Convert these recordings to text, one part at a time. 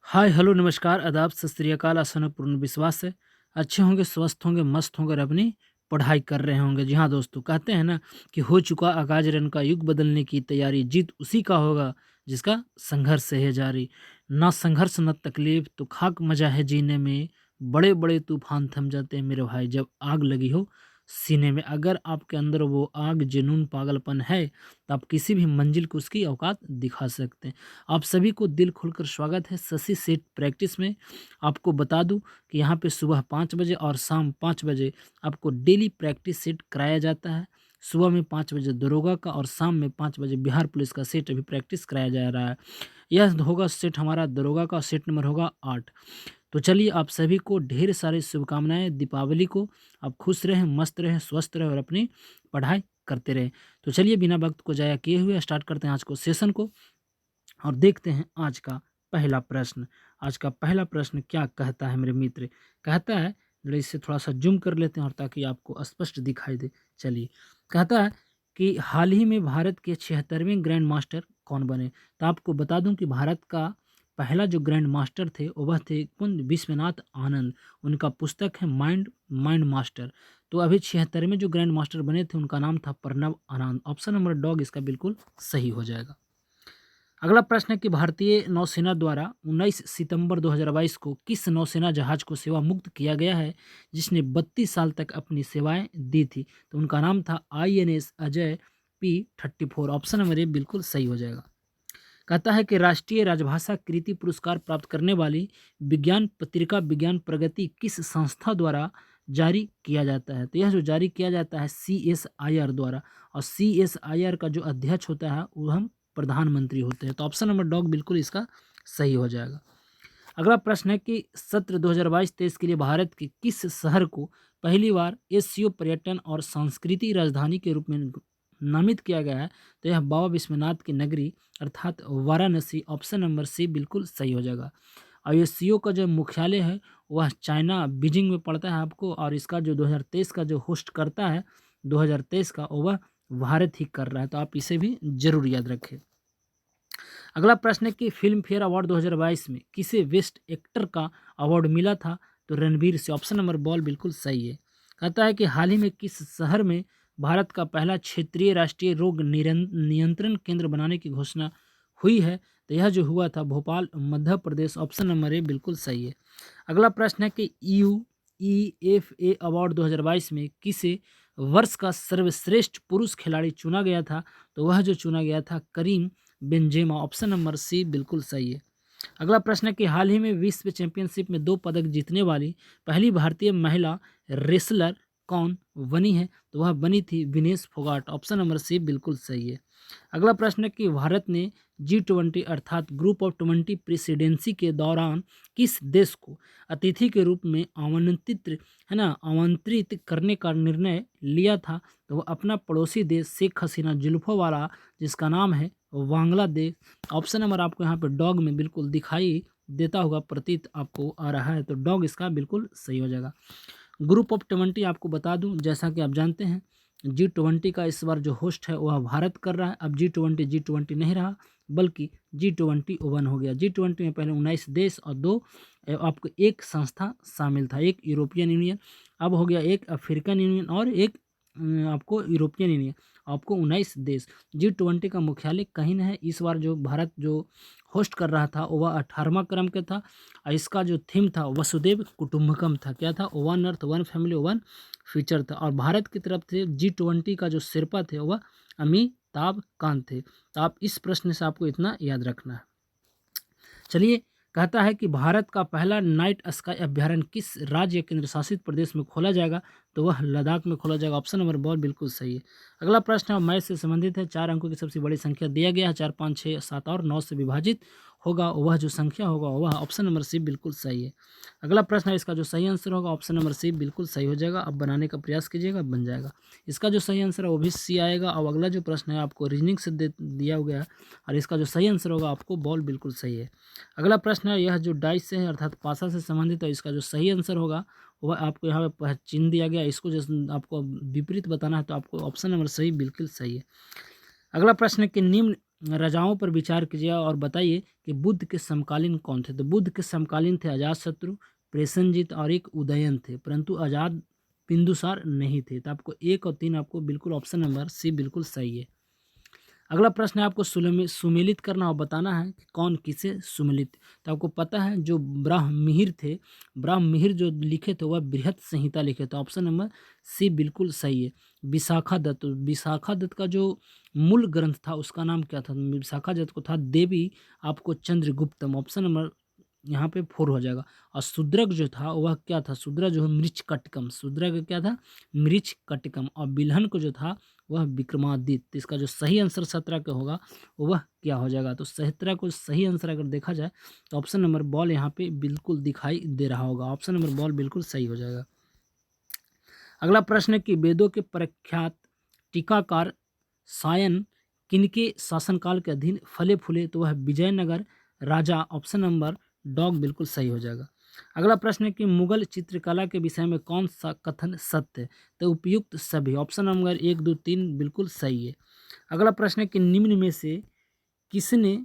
Hi hello नमस्कार आदाब सत श्री अकाल। आसन है पूर्ण विश्वास है अच्छे होंगे, स्वस्थ होंगे, मस्त होंगे और अपनी पढ़ाई कर रहे होंगे। जी हाँ दोस्तों, कहते हैं ना कि हो चुका आगाज रन का युग, बदलने की तैयारी, जीत उसी का होगा जिसका संघर्ष से है जारी। ना संघर्ष न तकलीफ तो खाक मजा है जीने में, बड़े बड़े तूफान थम जाते हैं मेरे भाई जब आग लगी हो सीने में। अगर आपके अंदर वो आग, जुनून, पागलपन है तो आप किसी भी मंजिल को उसकी औकात दिखा सकते हैं। आप सभी को दिल खोलकर स्वागत है शशि सेठ प्रैक्टिस में। आपको बता दूं कि यहाँ पे सुबह 5 बजे और शाम 5 बजे आपको डेली प्रैक्टिस सेट कराया जाता है। सुबह में 5 बजे दरोगा का और शाम में 5 बजे बिहार पुलिस का सेट अभी प्रैक्टिस कराया जा रहा है। यह होगा सेट हमारा दरोगा का, सेट नंबर होगा 8। तो चलिए आप सभी को ढेर सारी शुभकामनाएं दीपावली को। आप खुश रहें, मस्त रहें, स्वस्थ रहें और अपनी पढ़ाई करते रहें। तो चलिए बिना वक्त को जाया किए हुए स्टार्ट करते हैं आज को सेशन को और देखते हैं आज का पहला प्रश्न। आज का पहला प्रश्न क्या कहता है मेरे मित्र? कहता है, जरा इसे थोड़ा सा जूम कर लेते हैं और ताकि आपको स्पष्ट दिखाई दे। चलिए, कहता है कि हाल ही में भारत के 76वें ग्रैंड मास्टर कौन बने? तो आपको बता दूं कि भारत का पहला जो ग्रैंड मास्टर थे वह थे कुंद विश्वनाथ आनंद। उनका पुस्तक है माइंड माइंड मास्टर। तो अभी 76वें जो ग्रैंड मास्टर बने थे उनका नाम था प्रणव आनंद। ऑप्शन नंबर डॉग इसका बिल्कुल सही हो जाएगा। अगला प्रश्न है कि भारतीय नौसेना द्वारा 19 सितंबर 2022 को किस नौसेना जहाज को सेवा मुक्त किया गया है जिसने 32 साल तक अपनी सेवाएं दी थी? तो उनका नाम था INS Ajay P-34। Option number A बिल्कुल सही हो जाएगा। कहता है कि राष्ट्रीय राजभाषा कृति पुरस्कार प्राप्त करने वाली विज्ञान पत्रिका विज्ञान प्रगति किस संस्था द्वारा जारी किया जाता है? तो यह जो जारी किया जाता है CSIR द्वारा, और CSIR का जो अध्यक्ष होता है वो हम प्रधानमंत्री होते हैं। तो ऑप्शन नंबर डॉग बिल्कुल इसका सही हो जाएगा। अगला प्रश्न है कि सत्र 2022-23 के लिए भारत के किस शहर को पहली बार एशियो पर्यटन और संस्कृति राजधानी के रूप में नामित किया गया है? तो यह बाबा विश्वनाथ की नगरी अर्थात वाराणसी। ऑप्शन नंबर सी बिल्कुल सही हो जाएगा। और एशियो का जो मुख्यालय है वह चाइना बीजिंग में पड़ता है आपको, और इसका जो 2023 का जो होस्ट करता है 2023 का वह भारत ही कर रहा है। तो आप इसे भी जरूर याद रखें। अगला प्रश्न है कि फिल्म फेयर अवार्ड 2022 में किसे बेस्ट एक्टर का अवार्ड मिला था? तो रणवीर से। ऑप्शन नंबर बॉल बिल्कुल सही है। कहता है कि हाल ही में किस शहर में भारत का पहला क्षेत्रीय राष्ट्रीय रोग नियंत्रण केंद्र बनाने की घोषणा हुई है? तो यह जो हुआ था Bhopal, Madhya Pradesh. Option number A बिल्कुल सही है। अगला प्रश्न है कि UEFA अवार्ड 2022 में किसे वर्ष का सर्वश्रेष्ठ पुरुष खिलाड़ी चुना गया था? तो वह जो चुना गया था Karim Benzema. Option number C बिल्कुल सही है। अगला प्रश्न है कि हाल ही में विश्व चैंपियनशिप में 2 पदक जीतने वाली पहली भारतीय महिला रेसलर कौन बनी है? तो वह बनी थी Vinesh Phogat. Option number C बिल्कुल सही है। अगला प्रश्न है कि भारत ने G20 अर्थात ग्रुप ऑफ 20 प्रेसिडेंसी के दौरान किस देश को अतिथि के रूप में आमंत्रित करने का निर्णय लिया था? तो वह अपना पड़ोसी देश शेख हसीना जुल्फों वाला, जिसका नाम है बांग्लादेश। ऑप्शन नंबर आपको यहाँ पे डॉग में बिल्कुल दिखाई देता होगा, प्रतीत आपको आ रहा है, तो डॉग इसका बिल्कुल सही हो जाएगा। ग्रुप ऑफ 20 आपको बता दूं, जैसा कि आप जानते हैं G20 का इस बार जो होस्ट है वह भारत कर रहा है। अब G20 नहीं रहा बल्कि G21 हो गया। G20 में पहले 19 देश और 2 आपको एक संस्था शामिल था, एक यूरोपियन यूनियन। अब हो गया एक अफ्रीकन यूनियन और एक आपको यूरोपियन यूनियन। आपको 19 देश। G20 का मुख्यालय कहीं न है। इस बार जो भारत जो होस्ट कर रहा था वह 18वां क्रम का था और इसका जो थीम था वसुदेव कुटुंबकम था। क्या था? One earth, one family, one future था। और भारत की तरफ से G20 का जो शेरपा थे वह अमिताभ कांत थे। तो आप इस प्रश्न से आपको इतना याद रखना है। चलिए, कहता है कि भारत का पहला नाइट स्काई अभ्यारण्य किस राज्य या केंद्र शासित प्रदेश में खोला जाएगा? तो वह लद्दाख में खोला जाएगा। ऑप्शन नंबर बॉल बिल्कुल सही है। अगला प्रश्न है मैथ से संबंधित है। 4 अंकों की सबसे बड़ी संख्या दिया गया है, 4, 5, 6, 7 और 9 से विभाजित होगा वह जो संख्या होगा वह ऑप्शन नंबर सी बिल्कुल सही है। अगला प्रश्न है, इसका जो सही आंसर होगा ऑप्शन नंबर सी बिल्कुल सही हो जाएगा। अब बनाने का प्रयास कीजिएगा, बन जाएगा। इसका जो सही आंसर है वो भी सी आएगा। और अगला जो प्रश्न है आपको रीजनिंग से दिया गया है और इसका जो सही आंसर होगा आपको बॉल बिल्कुल सही है। अगला प्रश्न है, यह जो डाइस से है अर्थात पासा से संबंधित है, इसका जो सही आंसर होगा वह आपको यहाँ पे चिन्ह दिया गया, इसको जैसे आपको विपरीत बताना है तो आपको ऑप्शन नंबर सही बिल्कुल सही है। अगला प्रश्न है कि निम्न राजाओं पर विचार कीजिए और बताइए कि बुद्ध के समकालीन कौन थे। तो बुद्ध के समकालीन थे अजातशत्रु, प्रेषणजीत और एक उदयन थे, परंतु आजाद बिंदुसार नहीं थे। तो आपको 1 और 3 आपको बिल्कुल ऑप्शन नंबर सी बिल्कुल सही है। अगला प्रश्न है आपको सुमेलित करना और बताना है कि कौन किसे सुमेलित। तो आपको पता है जो ब्राह्ममिहिर थे, ब्राह्ममिहिर जो लिखे थे वह बृहत संहिता लिखे थे। ऑप्शन नंबर सी बिल्कुल सही है। विशाखा दत्त, तो विशाखा दत्त का जो मूल ग्रंथ था उसका नाम क्या था? विशाखा दत्त को था देवी आपको चंद्रगुप्तम। ऑप्शन नंबर यहाँ पे 4 हो जाएगा। और शूद्रक जो था वह क्या था? शूद्रक जो है मृच्छकटिकम, शूद्रक क्या था? मृच्छकटिकम। और बिल्हन को जो था वह विक्रमादित्य। तो इसका जो सही आंसर 17 का होगा वह क्या हो जाएगा? तो 17 को सही आंसर अगर देखा जाए तो ऑप्शन नंबर बॉल यहाँ पे बिल्कुल दिखाई दे रहा होगा। ऑप्शन नंबर बॉल बिल्कुल सही हो जाएगा। अगला प्रश्न है कि वेदों के प्रख्यात टीकाकार सायन किनके शासनकाल के अधीन फले फूले? तो वह विजयनगर राजा। ऑप्शन नंबर डॉग बिल्कुल सही हो जाएगा। अगला प्रश्न है कि मुगल चित्रकला के विषय में कौन सा कथन सत्य है? तो उपयुक्त सभी। ऑप्शन नंबर 1, 2, 3 बिल्कुल सही है। अगला प्रश्न है कि निम्न में से किसने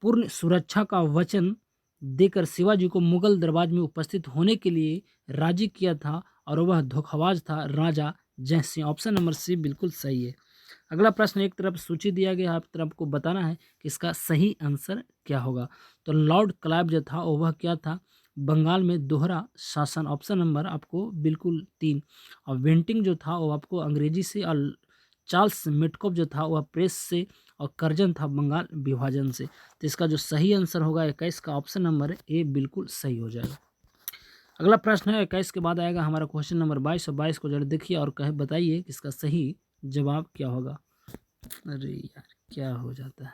पूर्ण सुरक्षा का वचन देकर शिवाजी को मुगल दरबार में उपस्थित होने के लिए राजी किया था और वह धोखाबाज था? राजा जयसिंह। ऑप्शन नंबर सी बिल्कुल सही है। अगला प्रश्न एक तरफ सूची दिया गया, आप तरफ को बताना है कि इसका सही आंसर क्या होगा। तो लॉर्ड क्लाइव जो था वह क्या था? बंगाल में दोहरा शासन। ऑप्शन नंबर आपको बिल्कुल 3। और वेंटिंग जो था वो आपको अंग्रेजी से, और चार्ल्स मेटकॉफ जो था वह प्रेस से, और कर्जन था बंगाल विभाजन से। तो इसका जो सही आंसर होगा 21 का ऑप्शन नंबर ए बिल्कुल सही हो जाएगा। अगला प्रश्न है 21 के बाद आएगा हमारा क्वेश्चन नंबर 22, और 22 को जरा देखिए और कहे बताइए कि इसका सही जवाब क्या होगा। अरे यार क्या हो जाता है।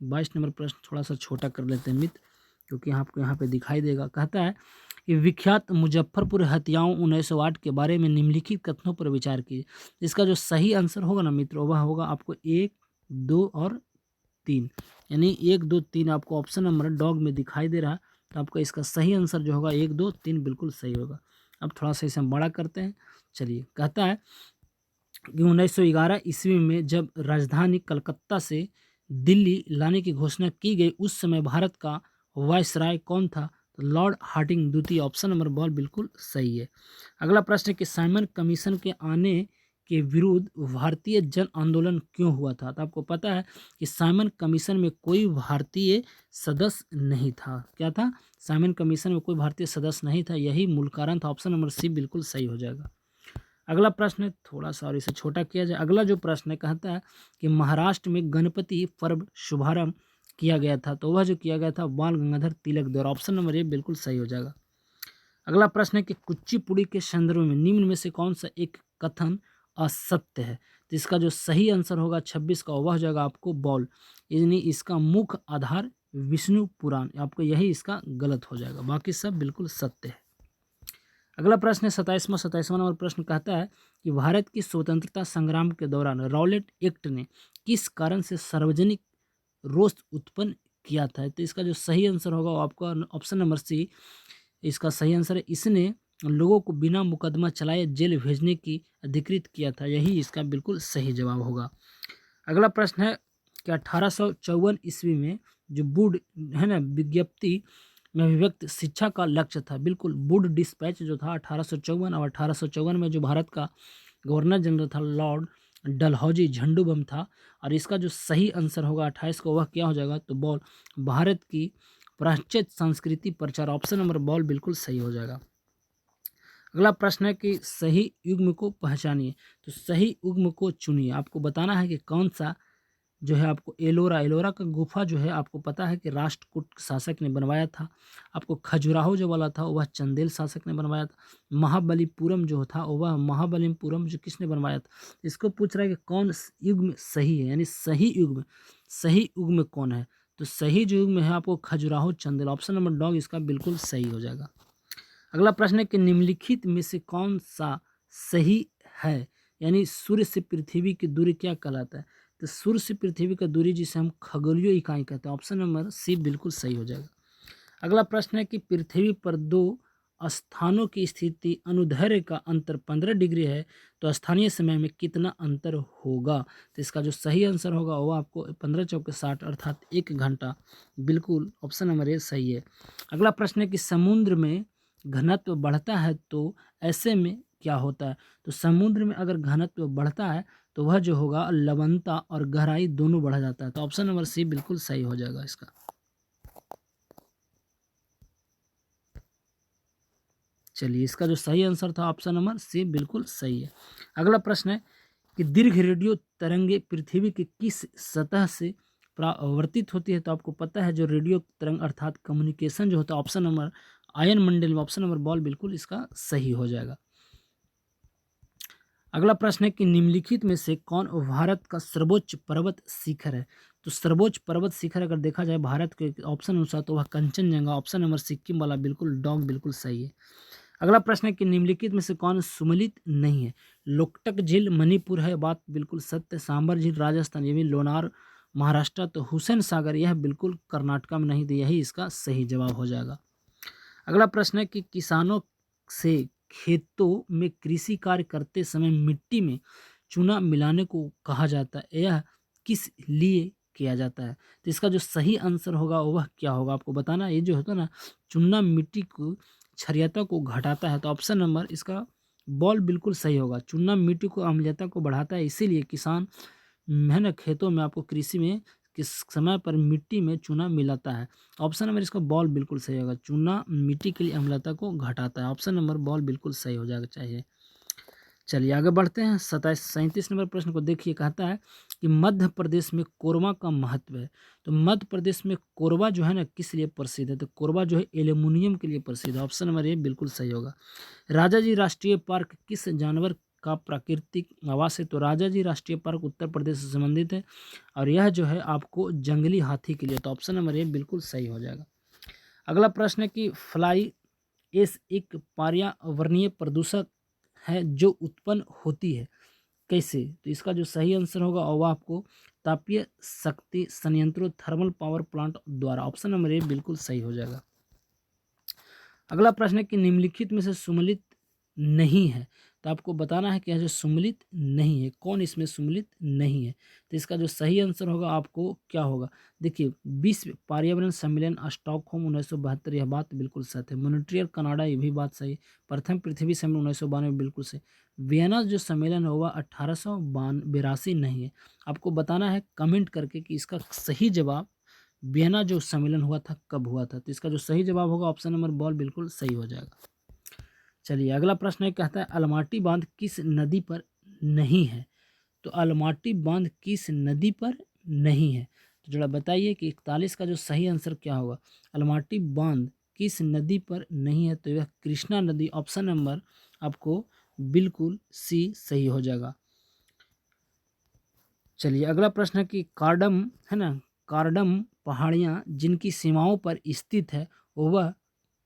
22 नंबर प्रश्न थोड़ा सा छोटा कर लेते हैं मित्र, क्योंकि आपको यहाँ पे दिखाई देगा। कहता है कि विख्यात मुजफ्फरपुर हत्याओं 1908 के बारे में निम्नलिखित कथनों पर विचार कीजिए। इसका जो सही आंसर होगा ना मित्रों वह होगा आपको 1, 2 और 3, यानी 1, 2, 3 आपको ऑप्शन नंबर डॉग में दिखाई दे रहा है। तो आपका इसका सही आंसर जो होगा 1, 2, 3 बिल्कुल सही होगा। अब थोड़ा सा इसे हम बड़ा करते हैं। चलिए, कहता है कि 1911 ईस्वी में जब राजधानी कलकत्ता से दिल्ली लाने की घोषणा की गई उस समय भारत का वायसराय कौन था? तो लॉर्ड हार्डिंग द्वितीय। ऑप्शन नंबर बॉल बिल्कुल सही है। अगला प्रश्न है कि साइमन कमीशन के आने के विरुद्ध भारतीय जन आंदोलन क्यों हुआ था? तो आपको पता है कि साइमन कमीशन में कोई भारतीय सदस्य नहीं था। क्या था? साइमन कमीशन में कोई भारतीय सदस्य नहीं था, यही मूल कारण था। ऑप्शन नंबर सी बिल्कुल सही हो जाएगा। अगला प्रश्न थोड़ा सा और इसे छोटा किया जाए। अगला जो प्रश्न है कहता है कि महाराष्ट्र में गणपति पर्व शुभारंभ किया गया था, तो वह जो किया गया था बाल गंगाधर तिलक द्वारा। ऑप्शन नंबर ए बिल्कुल सही हो जाएगा। अगला प्रश्न है कि कुचिपुड़ी के संदर्भ में निम्न में से कौन सा एक कथन असत्य है? तो इसका जो सही आंसर होगा 26 का वह हो जाएगा आपको बॉल, यानी इसका मुख्य आधार विष्णु पुराण। आपको यही इसका गलत हो जाएगा, बाकी सब बिल्कुल सत्य है। अगला प्रश्न है 27वां नंबर प्रश्न कहता है कि भारत की स्वतंत्रता संग्राम के दौरान रॉलेट एक्ट ने किस कारण से सार्वजनिक रोष उत्पन्न किया था? तो इसका जो सही आंसर होगा वो आपका ऑप्शन नंबर सी इसका सही आंसर है। इसने लोगों को बिना मुकदमा चलाए जेल भेजने की अधिकृत किया था, यही इसका बिल्कुल सही जवाब होगा। अगला प्रश्न है कि 1854 ईस्वी में जो वुड है ना विज्ञप्ति में अभिव्यक्त शिक्षा का लक्ष्य था, बिल्कुल वुड डिस्पैच जो था 1854, और 1854 में जो भारत का गवर्नर जनरल था लॉर्ड डलहौजी झंडूबम था। और इसका जो सही आंसर होगा 28 को वह क्या हो जाएगा? तो बॉल भारत की प्राच्य संस्कृति प्रचार। ऑप्शन नंबर बॉल बिल्कुल सही हो जाएगा। अगला प्रश्न है कि सही युग्म को पहचानिए। तो सही युग्म को चुनिए। आपको बताना है कि कौन सा जो है आपको एलोरा, एलोरा का गुफा जो है आपको पता है कि राष्ट्रकूट शासक ने बनवाया था। आपको खजुराहो जो वाला था वह चंदेल शासक ने बनवाया था। महाबलीपुरम जो था वह महाबलीपुरम जो किसने बनवाया था? इसको पूछ रहा है कि कौन युग्म सही है, यानी सही युग्म कौन है? तो सही जो युग्म है आपको Khajuraho Chandel. Option number dog इसका बिल्कुल सही हो जाएगा। अगला प्रश्न है कि निम्नलिखित में से कौन सा सही है, यानी सूर्य से पृथ्वी की दूरी क्या कहलाता है? तो सूर्य से पृथ्वी का दूरी जिसे हम खगोलीय इकाई कहते हैं। ऑप्शन नंबर सी बिल्कुल सही हो जाएगा। अगला प्रश्न है कि पृथ्वी पर दो स्थानों की स्थिति अनुदैर्ध्य का अंतर 15 डिग्री है तो स्थानीय समय में कितना अंतर होगा। तो इसका जो सही आंसर होगा वो आपको 15 चौके 60 अर्थात 1 घंटा। बिल्कुल ऑप्शन नंबर ए सही है। अगला प्रश्न है कि समुद्र में घनत्व बढ़ता है तो ऐसे में क्या होता है। तो समुद्र में अगर घनत्व बढ़ता है तो वह जो होगा लवणता और गहराई दोनों बढ़ जाता है। तो ऑप्शन नंबर सी बिल्कुल सही हो जाएगा इसका। चलिए, इसका जो सही आंसर था ऑप्शन नंबर सी बिल्कुल सही है। अगला प्रश्न है कि दीर्घ रेडियो तरंगे पृथ्वी की किस सतह से परावर्तित होती है। तो आपको पता है जो रेडियो तरंग अर्थात कम्युनिकेशन जो होता है ऑप्शन नंबर आयन मंडल में ऑप्शन नंबर बॉल बिल्कुल इसका सही हो जाएगा। अगला प्रश्न है कि निम्नलिखित में से कौन भारत का सर्वोच्च पर्वत शिखर है। तो सर्वोच्च पर्वत शिखर अगर देखा जाए भारत के ऑप्शन अनुसार तो वह कंचनजंगा ऑप्शन नंबर सिक्किम वाला बिल्कुल डॉग बिल्कुल सही है। अगला प्रश्न है कि निम्नलिखित में से कौन सुमेलित नहीं है। लोकटक झील मणिपुर है, बात बिल्कुल सत्य। सांबर झील राजस्थान, ये भी लोनार महाराष्ट्र। तो हुसैन सागर यह बिल्कुल कर्नाटक में नहीं, तो यही इसका सही जवाब हो जाएगा। अगला प्रश्न है कि किसानों से खेतों में कृषि कार्य करते समय मिट्टी में चूना मिलाने को कहा जाता है, यह किस लिए किया जाता है। तो इसका जो सही आंसर होगा वह क्या होगा आपको बताना। ये जो होता है ना, चूना मिट्टी को क्षारीयता को घटाता है। तो ऑप्शन नंबर इसका बॉल बिल्कुल सही होगा। चूना मिट्टी को अम्लीयता को बढ़ाता है, इसीलिए किसान है ना खेतों में आपको कृषि में किस समय पर मिट्टी में चूना मिलाता है। ऑप्शन नंबर इसका बॉल बिल्कुल सही होगा। चूना मिट्टी के लिए अम्लता को घटाता है। ऑप्शन नंबर बॉल बिल्कुल सही हो जाएगा चाहिए। चलिए आगे बढ़ते हैं। 37 नंबर प्रश्न को देखिए, कहता है कि मध्य प्रदेश में कोरबा का महत्व है। तो मध्य प्रदेश में कोरबा जो है ना किस लिए प्रसिद्ध है। तो कोरबा जो है एल्युमिनियम के लिए प्रसिद्ध है। ऑप्शन नंबर ए बिल्कुल सही होगा। राजा जी राष्ट्रीय पार्क किस जानवर का प्राकृतिक आवास है। तो राजा जी राष्ट्रीय पार्क उत्तर प्रदेश से संबंधित है और यह जो है आपको जंगली हाथी के लिए। तो ऑप्शन नंबर ए बिल्कुल सही हो जाएगा। अगला प्रश्न है कि फ्लाई एश एक पर्यावरणीय प्रदूषक है जो उत्पन्न होती है कैसे। तो इसका जो सही आंसर होगा वह आपको तापीय शक्ति संयंत्रों थर्मल पावर प्लांट द्वारा। ऑप्शन नंबर ए बिल्कुल सही हो जाएगा। अगला प्रश्न है कि निम्नलिखित में से सुमेलित नहीं है। तो आपको बताना है कि यह जो सुमेलित नहीं है कौन इसमें सुमेलित नहीं है। तो इसका जो सही आंसर होगा आपको क्या होगा। देखिए, विश्व पर्यावरण सम्मेलन स्टॉकहोम 1972, यह बात बिल्कुल सत्य है। मॉन्ट्रियल कनाडा, ये भी बात सही। प्रथम पृथ्वी सम्मेलन 1992 बिल्कुल सही। वियना जो सम्मेलन है वह 1882 नहीं है। आपको बताना है कमेंट करके कि इसका सही जवाब वियना जो सम्मेलन हुआ था कब हुआ था। तो इसका जो सही जवाब होगा ऑप्शन नंबर बॉल बिल्कुल सही हो जाएगा। चलिए अगला प्रश्न है, कहता है अलमाटी बांध किस नदी पर नहीं है। तो अलमाटी बांध किस नदी पर नहीं है। तो जरा बताइए कि 41 का जो सही आंसर क्या होगा। अलमाटी बांध किस नदी पर नहीं है। तो यह कृष्णा नदी, ऑप्शन नंबर आपको बिल्कुल सी सही हो जाएगा। चलिए अगला प्रश्न है कि कार्डम है ना, कार्डम पहाड़ियाँ जिनकी सीमाओं पर स्थित है वह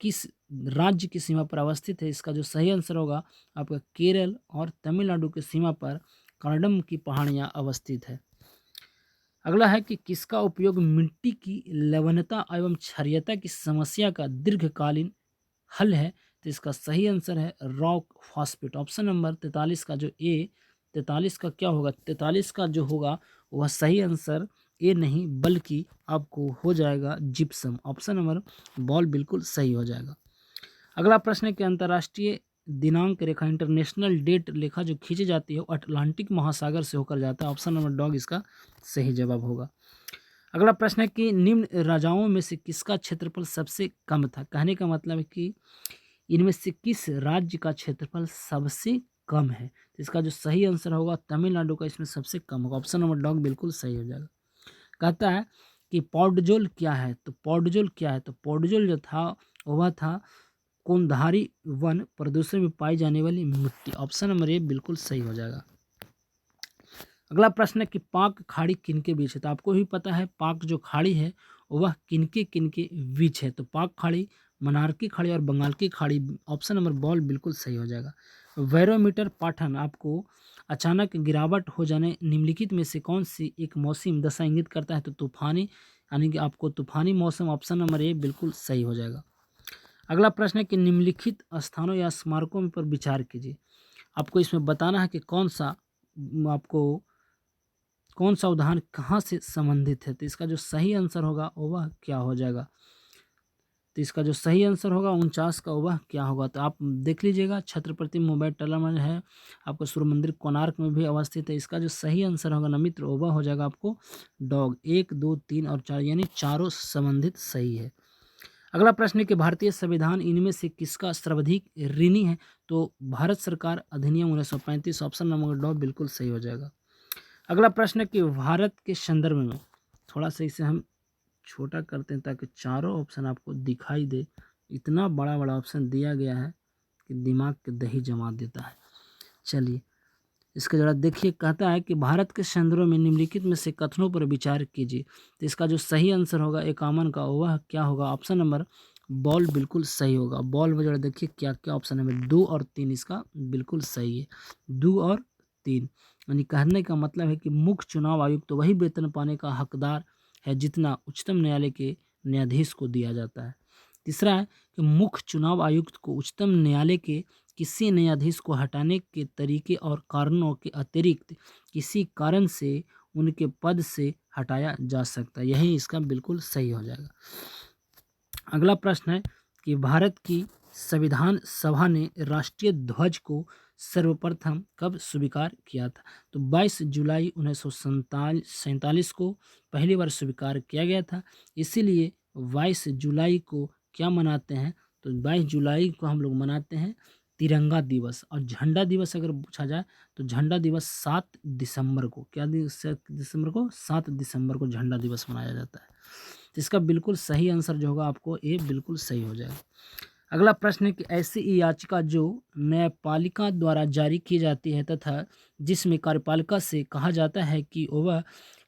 किस राज्य की सीमा पर अवस्थित है। इसका जो सही आंसर होगा आपका केरल और तमिलनाडु की सीमा पर कार्डम की पहाड़ियाँ अवस्थित है। अगला है कि किसका उपयोग मिट्टी की लवणता एवं क्षारीयता की समस्या का दीर्घकालीन हल है। तो इसका सही आंसर है रॉक फॉस्फेट। ऑप्शन नंबर 43 का जो ए 43 का क्या होगा, 43 का जो होगा वह सही आंसर ए नहीं बल्कि आपको हो जाएगा जिप्सम। ऑप्शन नंबर बॉल बिल्कुल सही हो जाएगा। अगला प्रश्न है कि अंतर्राष्ट्रीय दिनांक रेखा इंटरनेशनल डेट रेखा जो खींची जाती है वो अटलांटिक महासागर से होकर जाता है। ऑप्शन नंबर डॉग इसका सही जवाब होगा। अगला प्रश्न है कि निम्न राजाओं में से किसका क्षेत्रफल सबसे कम था। कहने का मतलब है कि इनमें से किस राज्य का क्षेत्रफल सबसे कम है। तो इसका जो सही आंसर होगा तमिलनाडु का इसमें सबसे कम होगा। ऑप्शन नंबर डॉग बिल्कुल सही हो जाएगा। कहता है कि पौडजोल क्या है। तो पौडजोल क्या है। तो पौडजोल जो था वह था कोंधारी वन प्रदूषण में पाई जाने वाली मिट्टी। ऑप्शन नंबर ए बिल्कुल सही हो जाएगा। अगला प्रश्न है कि पाक खाड़ी किनके बीच है। तो आपको भी पता है पाक जो खाड़ी है वह किनके बीच है। तो पाक खाड़ी, मनार की खाड़ी और बंगाल की खाड़ी। ऑप्शन नंबर बॉल बिल्कुल सही हो जाएगा। बैरोमीटर पाठन आपको अचानक गिरावट हो जाने निम्नलिखित में से कौन सी एक मौसम दशा इंगित करता है। तो तूफानी, यानी कि आपको तूफानी मौसम। ऑप्शन नंबर ए बिल्कुल सही हो जाएगा। अगला प्रश्न है कि निम्नलिखित स्थानों या स्मारकों पर विचार कीजिए। आपको इसमें बताना है कि कौन सा उदाहरण कहाँ से संबंधित है। तो इसका जो सही आंसर होगा वह क्या हो जाएगा। तो इसका जो सही आंसर होगा 49 का वह क्या होगा। तो आप देख लीजिएगा, छत्रपति मुंबई टला में है, आपको सूर्य मंदिर कोणार्क में भी अवस्थित है। इसका जो सही आंसर होगा ना मित्र, वह हो जाएगा आपको डॉग। 1, 2, 3 और 4 यानी चारों संबंधित सही है। अगला प्रश्न है कि भारतीय संविधान इनमें से किसका सर्वाधिक ऋणी है। तो भारत सरकार अधिनियम 1935, ऑप्शन नंबर डॉ बिल्कुल सही हो जाएगा। अगला प्रश्न है कि भारत के संदर्भ में, थोड़ा सा इसे हम छोटा करते हैं ताकि चारों ऑप्शन आपको दिखाई दे। इतना बड़ा बड़ा ऑप्शन दिया गया है कि दिमाग के दही जमा देता है। चलिए इसका जरा देखिए, कहता है कि भारत के संदर्भ में निम्नलिखित में से कथनों पर विचार कीजिए। तो इसका जो सही आंसर होगा 51 का वह क्या होगा। ऑप्शन नंबर बॉल बिल्कुल सही होगा। बॉल में जरा देखिए क्या क्या ऑप्शन है, 2 और 3 इसका बिल्कुल सही है। 2 और 3 यानी कहने का मतलब है कि मुख्य चुनाव आयुक्त तो वही वेतन पाने का हकदार है जितना उच्चतम न्यायालय के न्यायाधीश को दिया जाता है। तीसरा है कि मुख्य चुनाव आयुक्त को उच्चतम न्यायालय के किसी न्यायाधीश को हटाने के तरीके और कारणों के अतिरिक्त किसी कारण से उनके पद से हटाया जा सकता है। यही इसका बिल्कुल सही हो जाएगा। अगला प्रश्न है कि भारत की संविधान सभा ने राष्ट्रीय ध्वज को सर्वप्रथम कब स्वीकार किया था। तो 22 जुलाई 1947 को पहली बार स्वीकार किया गया था। इसीलिए 22 जुलाई को क्या मनाते हैं। तो 22 जुलाई को हम लोग मनाते हैं तिरंगा दिवस। और झंडा दिवस अगर पूछा जाए तो झंडा दिवस 7 दिसंबर को, क्या दिसंबर को 7 दिसंबर को झंडा दिवस मनाया जाता है। तो इसका बिल्कुल सही आंसर जो होगा आपको ए बिल्कुल सही हो जाएगा। अगला प्रश्न है कि ऐसी याचिका जो न्यायपालिका द्वारा जारी की जाती है तथा जिसमें कार्यपालिका से कहा जाता है कि वह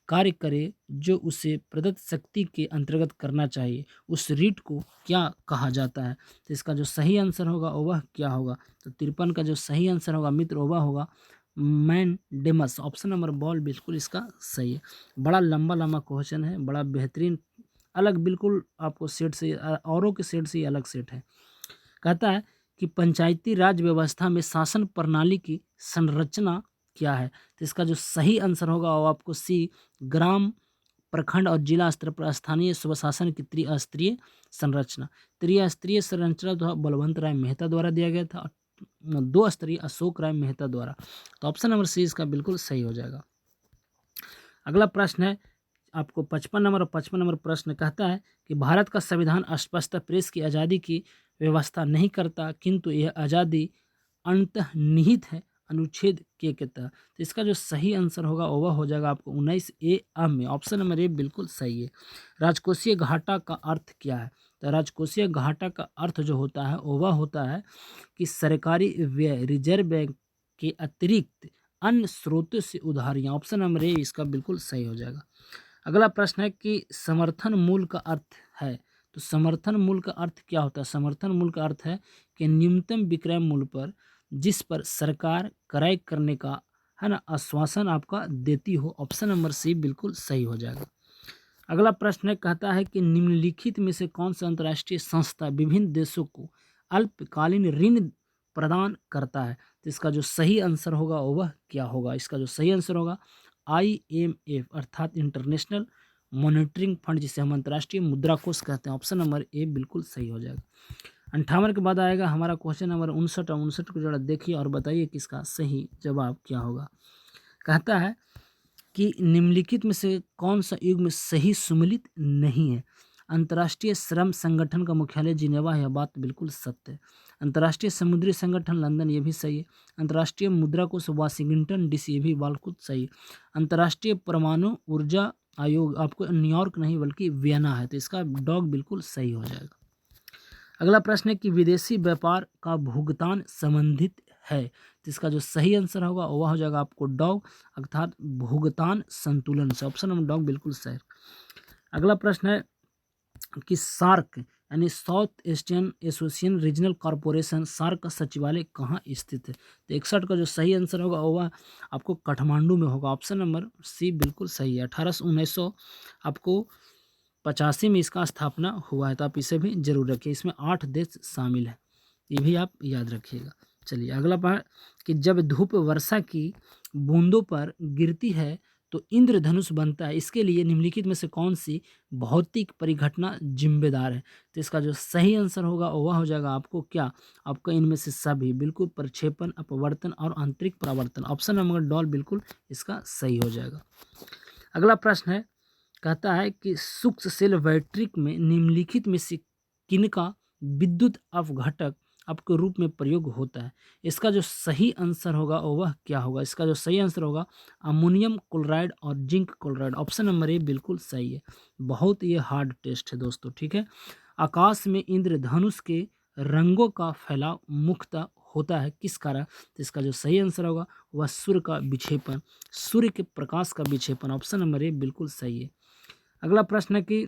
कार्य करे जो उसे प्रदत्त शक्ति के अंतर्गत करना चाहिए, उस रीट को क्या कहा जाता है। तो इसका जो सही आंसर होगा वह क्या होगा। तो 53 का जो सही आंसर होगा मित्र वह होगा मैंडेमस। ऑप्शन नंबर बॉल बिल्कुल इसका सही है। बड़ा लंबा लंबा क्वेश्चन है, बड़ा बेहतरीन, अलग बिल्कुल आपको सेट से औरों के सेट से ही अलग सेट है। कहता है कि पंचायती राज व्यवस्था में शासन प्रणाली की संरचना क्या है। तो इसका जो सही आंसर होगा वो आपको सी, ग्राम, प्रखंड और जिला स्तर पर स्थानीय स्वशासन की त्रिस्तरीय संरचना। त्रिस्तरीय संरचना तो बलवंत राय मेहता द्वारा दिया गया था, 2 स्तरीय अशोक राय मेहता द्वारा। तो ऑप्शन नंबर सी इसका बिल्कुल सही हो जाएगा। अगला प्रश्न है आपको 55 नंबर और 55 नंबर प्रश्न कहता है कि भारत का संविधान स्पष्ट प्रेस की आज़ादी की व्यवस्था नहीं करता, किंतु यह आज़ादी अंतर्निहित है अनुच्छेद के तहत। तो इसका जो सही आंसर होगा वह हो जाएगा आपको 19A में। ऑप्शन नंबर ए बिल्कुल सही है। राजकोषीय घाटा का अर्थ क्या है। तो राजकोषीय घाटा का अर्थ जो होता है वह होता है कि सरकारी व्यय रिजर्व बैंक के अतिरिक्त अन्य स्रोतों से उधारियाँ। ऑप्शन नंबर ए इसका बिल्कुल सही हो जाएगा। अगला प्रश्न है कि समर्थन मूल्य का अर्थ है। तो समर्थन मूल्य का अर्थ क्या होता है। समर्थन मूल्य का अर्थ है कि न्यूनतम विक्रय मूल्य पर जिस पर सरकार क्रय करने का है ना आश्वासन आपका देती हो। ऑप्शन नंबर सी बिल्कुल सही हो जाएगा। अगला प्रश्न है कहता है कि निम्नलिखित में से कौन सा अंतर्राष्ट्रीय संस्था विभिन्न देशों को अल्पकालीन ऋण प्रदान करता है। तो इसका जो सही आंसर होगा वह क्या होगा। इसका जो सही आंसर होगा IMF अर्थात इंटरनेशनल मॉनिटरिंग फंड, जिसे हम अंतर्राष्ट्रीय मुद्रा कोष कहते हैं। ऑप्शन नंबर ए बिल्कुल सही हो जाएगा। 58 के बाद आएगा हमारा क्वेश्चन नंबर 59 और 59 को जरा देखिए और बताइए कि इसका सही जवाब क्या होगा। कहता है कि निम्नलिखित में से कौन सा युग्म सही सुमेलित नहीं है। अंतर्राष्ट्रीय श्रम संगठन का मुख्यालय जिनेवा है, यह बात बिल्कुल सत्य है। अंतर्राष्ट्रीय समुद्री संगठन लंदन, ये भी सही है। अंतर्राष्ट्रीय मुद्रा कोष वाशिंगटन DC, ये भी बिल्कुल सही है। अंतर्राष्ट्रीय परमाणु ऊर्जा आयोग आपको न्यूयॉर्क नहीं बल्कि वियना है। तो इसका डॉग बिल्कुल सही हो जाएगा। अगला प्रश्न है कि विदेशी व्यापार का भुगतान संबंधित है। तो इसका जो सही आंसर होगा वह हो जाएगा आपको डॉग अर्थात भुगतान संतुलन से। ऑप्शन नंबर डॉग बिल्कुल सही। अगला प्रश्न है कि सार्क यानी South Asian Association Regional corporation, SAARC का सचिवालय कहाँ स्थित है। तो 61 का जो सही आंसर होगा वह आपको काठमांडू में होगा। ऑप्शन नंबर सी बिल्कुल सही है। 1900 आपको 85 में इसका स्थापना हुआ है, तो आप इसे भी जरूर रखिए। इसमें 8 देश शामिल है, ये भी आप याद रखिएगा। चलिए अगला पाठ कि जब धूप वर्षा की बूंदों पर गिरती है तो इंद्रधनुष बनता है, इसके लिए निम्नलिखित में से कौन सी भौतिक परिघटना जिम्मेदार है? तो इसका जो सही आंसर होगा वह हो जाएगा आपको क्या, आपका इनमें से सभी, बिल्कुल प्रक्षेपण, अपवर्तन और आंतरिक परावर्तन। ऑप्शन नंबर डॉल बिल्कुल इसका सही हो जाएगा। अगला प्रश्न है, कहता है कि सूक्ष्म सेल बैटरी में निम्नलिखित में से किनका विद्युत अपघटक आपके रूप में प्रयोग होता है? इसका जो सही आंसर होगा वह क्या होगा? इसका जो सही आंसर होगा अमोनियम क्लोराइड और zinc chloride. Option number A बिल्कुल सही है। बहुत ये हार्ड टेस्ट है दोस्तों, ठीक है। आकाश में इंद्रधनुष के रंगों का फैलाव मुख्यतः होता है किस कारण? तो इसका जो सही आंसर होगा वह सूर्य का विक्षेपण, सूर्य के प्रकाश का विक्षेपण। ऑप्शन नंबर ए बिल्कुल सही है। अगला प्रश्न है कि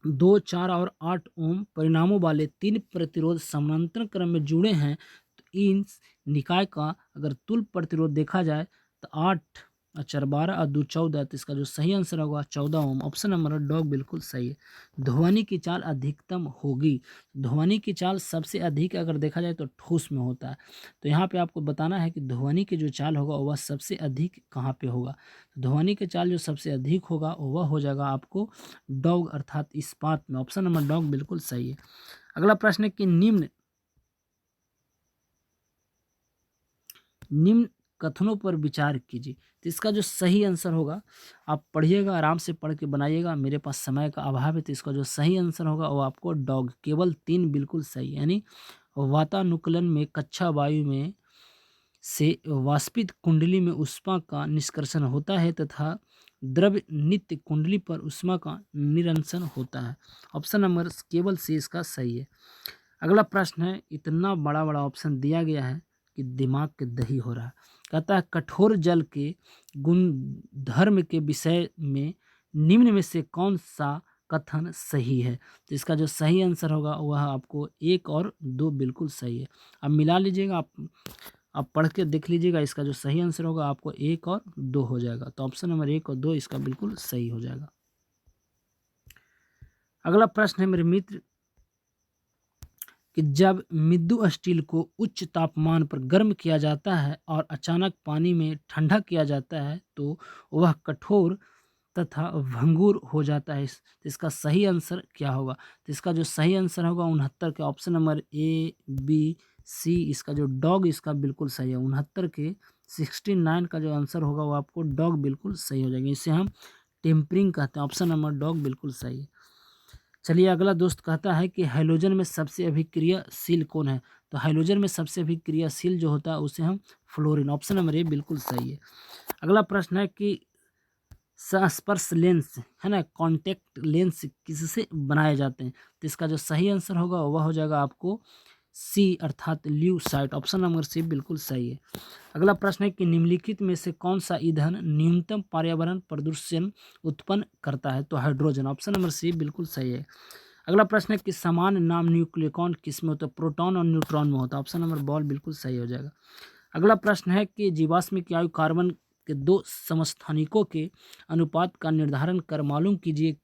2, 4 और 8 ओम परिणामों वाले 3 प्रतिरोध समानांतर क्रम में जुड़े हैं, तो इन निकाय का अगर तुल्य प्रतिरोध देखा जाए तो 8 और 4 12 और 2 14, तो इसका जो सही आंसर होगा 14 ओम। ऑप्शन नंबर डॉग बिल्कुल सही है। ध्वनि की चाल अधिकतम होगी, ध्वनि की चाल सबसे अधिक अगर देखा जाए तो ठोस में होता है, तो यहाँ पे आपको बताना है कि ध्वनि की जो चाल होगा वह सबसे अधिक कहाँ पे होगा? ध्वनि की चाल जो सबसे अधिक होगा वह हो जाएगा आपको डॉग अर्थात इस्पात में। ऑप्शन नंबर डॉग बिल्कुल सही है। अगला प्रश्न है कि निम्न कथनों पर विचार कीजिए, तो इसका जो सही आंसर होगा, आप पढ़िएगा, आराम से पढ़ के बनाइएगा, मेरे पास समय का अभाव है, तो इसका जो सही आंसर होगा वो आपको डॉग, केवल 3 बिल्कुल सही, यानी वातानुकूलन में कक्षा वायु में से वाष्पित कुंडली में ऊष्मा का निष्कर्षण होता है तथा द्रव नित्य कुंडली पर ऊष्मा का निरंसन होता है। ऑप्शन नंबर केवल सी इसका सही है। अगला प्रश्न है, इतना बड़ा बड़ा ऑप्शन दिया गया है कि दिमाग के दही हो रहा है। कहता है कठोर जल के गुणधर्म के विषय में निम्न में से कौन सा कथन सही है? तो इसका जो सही आंसर होगा वह आपको 1 और 2 बिल्कुल सही है। अब मिला लीजिएगा, आप पढ़ के देख लीजिएगा, इसका जो सही आंसर होगा आपको 1 और 2 हो जाएगा, तो ऑप्शन नंबर 1 और 2 इसका बिल्कुल सही हो जाएगा। अगला प्रश्न है मेरे मित्र कि जब मृदु स्टील को उच्च तापमान पर गर्म किया जाता है और अचानक पानी में ठंडा किया जाता है तो वह कठोर तथा भंगुर हो जाता है। तो इसका सही आंसर क्या होगा? तो इसका जो सही आंसर होगा 69 के, option number A B C, इसका जो डॉग इसका बिल्कुल सही है। 69 के 69 का जो आंसर होगा वो आपको डॉग बिल्कुल सही हो जाएगा। इसे हम टेम्परिंग कहते हैं। ऑप्शन नंबर डॉग बिल्कुल सही है। चलिए अगला दोस्त कहता है कि हाइड्रोजन में सबसे अभिक्रियाशील कौन है? तो हाइड्रोजन में सबसे अभिक्रियाशील जो होता है उसे हम फ्लोरीन। ऑप्शन नंबर ए बिल्कुल सही है। अगला प्रश्न है कि संस्पर्श लेंस है ना, कॉन्टेक्ट लेंस किससे बनाए जाते हैं? तो इसका जो सही आंसर होगा वह हो जाएगा आपको सी अर्थात ल्यूसाइट। ऑप्शन नंबर सी बिल्कुल सही है। अगला प्रश्न है कि निम्नलिखित में से कौन सा ईंधन न्यूनतम पर्यावरण प्रदूषण उत्पन्न करता है? तो हाइड्रोजन। ऑप्शन नंबर सी बिल्कुल सही है। अगला प्रश्न है कि समान नाम न्यूक्लियॉन किस में होता है? प्रोटॉन और न्यूट्रॉन में होता है। ऑप्शन नंबर बॉल बिल्कुल सही हो जाएगा। अगला प्रश्न है कि जीवाश्म की आयु कार्बन के 2 समस्थानिकों के अनुपात का निर्धारण कर मालूम कीजिए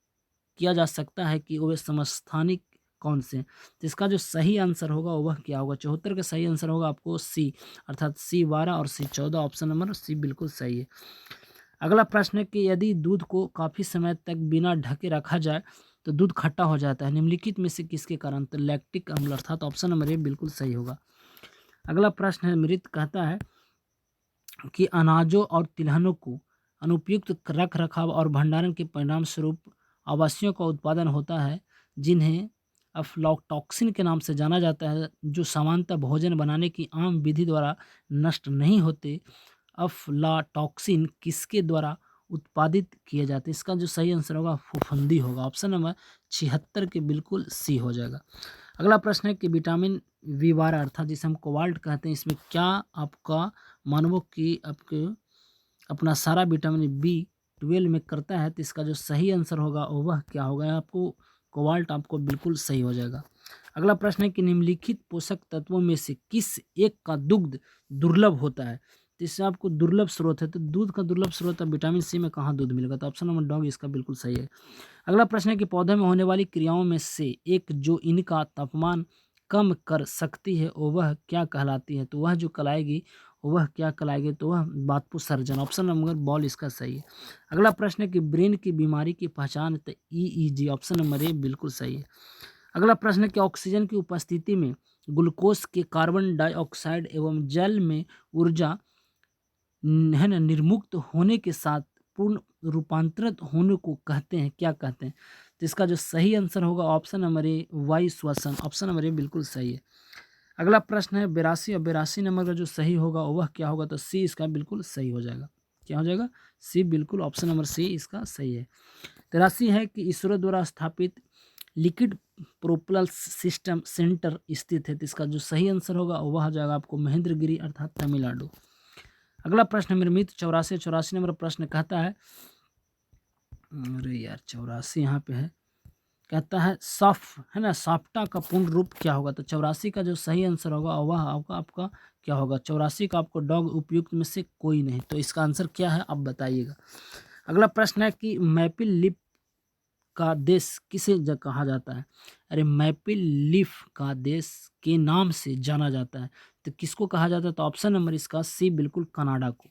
किया जा सकता है कि वे समस्थानिक कौन से हैं? तो इसका जो सही आंसर होगा वह क्या होगा? 74 का सही आंसर होगा आपको सी अर्थात सी 12 और सी 14। ऑप्शन नंबर सी बिल्कुल सही है। अगला प्रश्न है कि यदि दूध को काफ़ी समय तक बिना ढके रखा जाए तो दूध खट्टा हो जाता है, निम्नलिखित में से किसके कारण? तो लैक्टिक अम्ल अर्थात ऑप्शन नंबर ए बिल्कुल सही होगा। अगला प्रश्न है मृत कहता है कि अनाजों और तिलहनों को अनुपयुक्त रख रखाव और भंडारण के परिणाम स्वरूप आवासियों का उत्पादन होता है जिन्हें अफ्लॉटॉक्सिन के नाम से जाना जाता है, जो सामान्यतः भोजन बनाने की आम विधि द्वारा नष्ट नहीं होते। अफ्लाटॉक्सिन किसके द्वारा उत्पादित किए जाते हैं? इसका जो सही आंसर होगा फफूंदी होगा। ऑप्शन नंबर 76 के बिल्कुल सी हो जाएगा। अगला प्रश्न है कि विटामिन बी 12 अर्थात जिसे हम कोबाल्ट कहते हैं, इसमें क्या आपका मानवों की आपके अपना सारा विटामिन B12 में करता है? तो इसका जो सही आंसर होगा वह क्या होगा? आपको कोबाल्ट आपको बिल्कुल सही हो जाएगा। अगला प्रश्न है कि निम्नलिखित पोषक तत्वों में से किस एक का दुग्ध दुर्लभ होता है? तो इससे आपको दुर्लभ स्रोत है, तो दूध का दुर्लभ स्रोत है, विटामिन सी में कहाँ दूध मिलेगा, तो ऑप्शन नंबर डॉग इसका बिल्कुल सही है। अगला प्रश्न है कि पौधे में होने वाली क्रियाओं में से एक जो इनका तापमान कम कर सकती है वह क्या कहलाती है, तो वह जो कहलाएगी वह क्या कहलाएगी, तो वह वाष्पोत्सर्जन, ऑप्शन नंबर बॉल इसका सही है। अगला प्रश्न है कि ब्रेन की बीमारी की पहचान, तो ईईजी, ऑप्शन नंबर ए बिल्कुल सही है। अगला प्रश्न है कि ऑक्सीजन की उपस्थिति में ग्लूकोज के कार्बन डाइऑक्साइड एवं जल में ऊर्जा है ना निर्मुक्त होने के साथ पूर्ण रूपांतरित होने को कहते हैं, क्या कहते हैं, तो इसका जो सही आंसर होगा ऑप्शन नंबर ए वायु श्वसन, ऑप्शन नंबर ए बिल्कुल सही है। अगला प्रश्न है 82 और 82 नंबर का जो सही होगा वह क्या होगा, तो सी इसका बिल्कुल सही हो जाएगा, क्या हो जाएगा, सी बिल्कुल, ऑप्शन नंबर सी इसका सही है। 83 है कि इसरो द्वारा स्थापित लिक्विड प्रोपल्स सिस्टम सेंटर स्थित है, तो इसका जो सही आंसर होगा वह हो जाएगा आपको महेंद्रगिरी अर्थात तमिलनाडु। अगला प्रश्न है मेरे मित्र 84 नंबर प्रश्न कहता है, अरे यार 84 यहाँ पे है, कहता है सफ है ना, साफ्टा का पूर्ण रूप क्या होगा, तो 84 का जो सही आंसर होगा वह होगा आपका क्या होगा, 84 का आपको डॉग उपयुक्त में से कोई नहीं, तो इसका आंसर क्या है आप बताइएगा। अगला प्रश्न है कि मैपिल लीफ का देश किसे कहा जाता है, अरे मैपिल लीफ का देश के नाम से जाना जाता है, तो किसको कहा जाता है, तो ऑप्शन नंबर इसका सी बिल्कुल कनाडा को।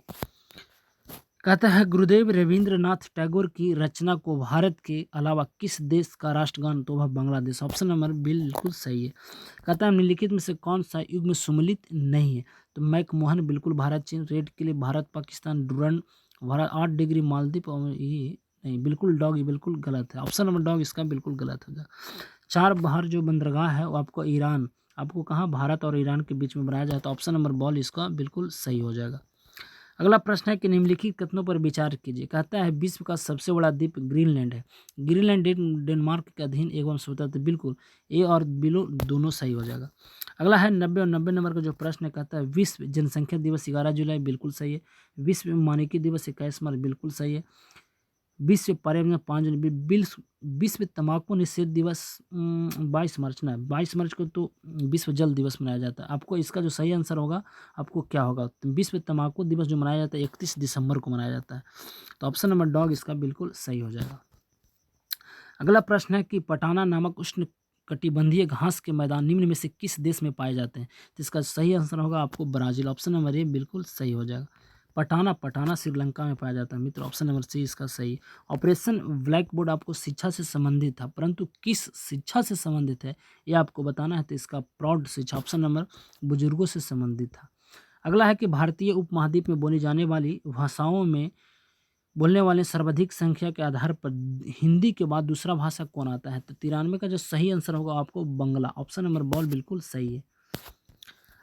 कहता है गुरुदेव रविंद्रनाथ टैगोर की रचना को भारत के अलावा किस देश का राष्ट्रगान, तो वह बांग्लादेश, ऑप्शन नंबर बिल्कुल सही है। कहता है निम्नलिखित में से कौन सा युग में सम्मिलित नहीं है, तो मैकमोहन बिल्कुल भारत चीन, रेड के लिए भारत पाकिस्तान, डूरंड भारत, 8 डिग्री मालदीव, और ये नहीं बिल्कुल डॉग, ये बिल्कुल गलत है, ऑप्शन नंबर डॉग इसका बिल्कुल गलत होगा। चार बाहर जो बंदरगाह है वो आपको ईरान, आपको कहाँ भारत और ईरान के बीच में बनाया जाए, तो ऑप्शन नंबर बॉल इसका बिल्कुल सही हो जाएगा। अगला प्रश्न है कि निम्नलिखित कथनों पर विचार कीजिए। कहता है विश्व का सबसे बड़ा द्वीप ग्रीनलैंड है, ग्रीनलैंड डेनमार्क के अधीन एवं स्वतंत्र, बिल्कुल ए और बिलो दोनों सही हो जाएगा। अगला है 90 और 90 नंबर का जो प्रश्न है, कहता है विश्व जनसंख्या दिवस 11 जुलाई, बिल्कुल सही है। विश्व मानकी दिवस 21 मार्च, बिल्कुल सही है। विश्व पर्यावरण 5 जून, विश्व तंबाकू निषेध दिवस 22 मार्च ना, 22 मार्च को तो विश्व जल दिवस मनाया जाता है। आपको इसका जो सही आंसर होगा आपको क्या होगा, तो विश्व तंबाकू दिवस जो मनाया जाता है 31 दिसंबर को मनाया जाता है, तो ऑप्शन नंबर डॉग इसका बिल्कुल सही हो जाएगा। अगला प्रश्न है कि पटाना नामक उष्ण कटिबंधीय घास के मैदान निम्न में से किस देश में पाए जाते हैं, तो इसका सही आंसर होगा आपको ब्राजील, ऑप्शन नंबर ए बिल्कुल सही हो जाएगा। पटाना श्रीलंका में पाया जाता है मित्र, ऑप्शन नंबर सी इसका सही। ऑपरेशन ब्लैक बोर्ड आपको शिक्षा से संबंधित था, परंतु किस शिक्षा से संबंधित है ये आपको बताना है, तो इसका प्रौढ़ शिक्षा, ऑप्शन नंबर बुजुर्गों से संबंधित था। अगला है कि भारतीय उपमहाद्वीप में बोली जाने वाली भाषाओं में बोलने वाले सर्वाधिक संख्या के आधार पर हिंदी के बाद दूसरा भाषा कौन आता है, तो 93 का जो सही आंसर होगा आपको बंगला, ऑप्शन नंबर बॉल बिल्कुल सही है।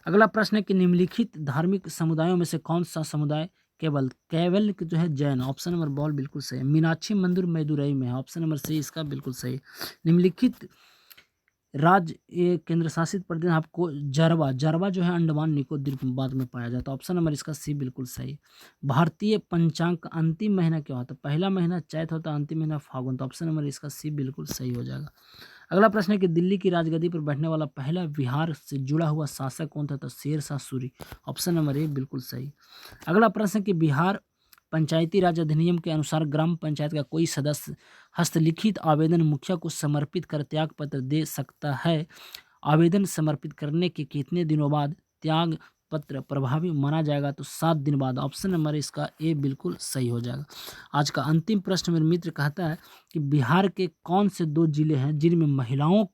अगला प्रश्न है कि निम्नलिखित धार्मिक समुदायों में से कौन सा समुदाय केवल जो है जैन, ऑप्शन नंबर बॉल बिल्कुल सही है। मीनाक्षी मंदिर मदुरई में है, ऑप्शन नंबर सी इसका बिल्कुल सही। निम्नलिखित राज्य केंद्र शासित प्रदेश आपको जारवा जो है अंडमान निकोबार में पाया जाता है, ऑप्शन नंबर इसका सी बिल्कुल सही। भारतीय पंचांग का अंतिम महीना क्या होता है, पहला महीना चैत होता है, अंतिम महीना फागुन, तो ऑप्शन नंबर इसका सी बिल्कुल सही हो जाएगा। अगला प्रश्न है कि दिल्ली की राजगद्दी पर बैठने वाला पहला बिहार से जुड़ा हुआ शासक कौन था, तो Sher Shah Suri, option number A बिल्कुल सही। अगला प्रश्न है कि बिहार पंचायती राज अधिनियम के अनुसार ग्राम पंचायत का कोई सदस्य हस्तलिखित आवेदन मुखिया को समर्पित कर त्याग पत्र दे सकता है, आवेदन समर्पित करने के कितने दिनों बाद त्याग पत्र प्रभावी माना जाएगा, तो 7 दिन बाद, ऑप्शन नंबर इसका ए बिल्कुल सही हो जाएगा। आज का अंतिम प्रश्न मेरे मित्र कहता है कि बिहार के कौन से 2 जिले हैं जिनमें महिलाओं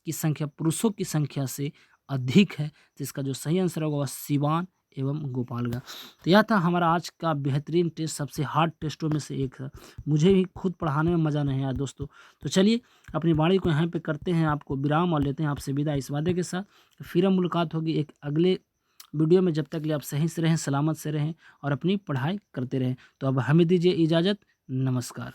की संख्या पुरुषों की संख्या से अधिक है, तो इसका जो सही आंसर होगा वह सिवान एवं गोपालगंज। तो यह था हमारा आज का बेहतरीन टेस्ट, सबसे हार्ड टेस्टों में से एक है, मुझे भी खुद पढ़ाने में मज़ा नहीं आया दोस्तों। तो चलिए अपनी वाणी को यहाँ पे करते हैं आपको विराम और लेते हैं आपसे विदा इस वादे के साथ फिर हम मुलाकात होगी एक अगले वीडियो में। जब तक लिए आप सही से रहें, सलामत से रहें और अपनी पढ़ाई करते रहें। तो अब हमें दीजिए इजाज़त, नमस्कार।